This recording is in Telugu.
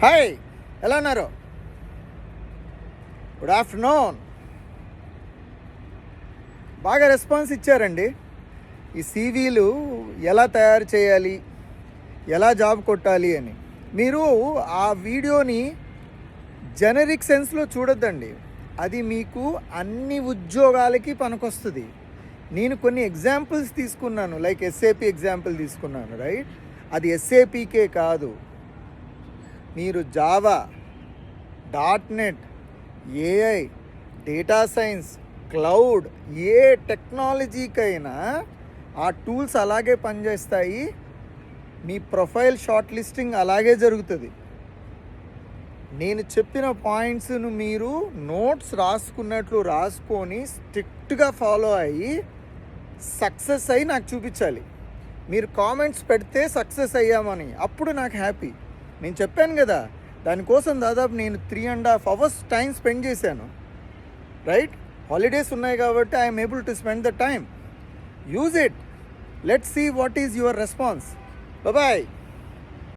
హాయ్, ఎలా ఉన్నారు? Good afternoon. బాగా రెస్పాన్స్ ఇచ్చారండి. ఈ సీవీలు ఎలా తయారు చేయాలి, ఎలా జాబ్ కొట్టాలి అని. మీరు ఆ వీడియోని జెనరిక్ సెన్స్లో చూడొద్దండి. అది మీకు అన్ని ఉద్యోగాలకి పనికొస్తుంది. నేను కొన్ని ఎగ్జాంపుల్స్ తీసుకున్నాను, లైక్ ఎస్ఏపి ఎగ్జాంపుల్ తీసుకున్నాను, రైట్? అది ఎస్ఏపికే కాదు, మీరు Java, .NET, AI, data science, cloud, ఏ టెక్నాలజీకైనా ఆ టూల్స్ అలాగే పనిచేస్తాయి. మీ ప్రొఫైల్ షార్ట్ లిస్టింగ్ అలాగే జరుగుతుంది. నేను చెప్పిన పాయింట్స్ను మీరు నోట్స్ రాసుకున్నట్లు రాసుకొని స్ట్రిక్ట్గా ఫాలో అయ్యి సక్సెస్ అయ్యి నాకు చూపించాలి. మీరు కామెంట్స్ పెడితే సక్సెస్ అయ్యామని, అప్పుడు నాకు హ్యాపీ. నేను చెప్పాను కదా, దానికోసం దాదాపు నేను 3.5 hours టైం స్పెండ్ చేశాను, రైట్? హాలిడేస్ ఉన్నాయి కాబట్టి I'm able to spend the time. Use it. Let's see what is your response. Bye.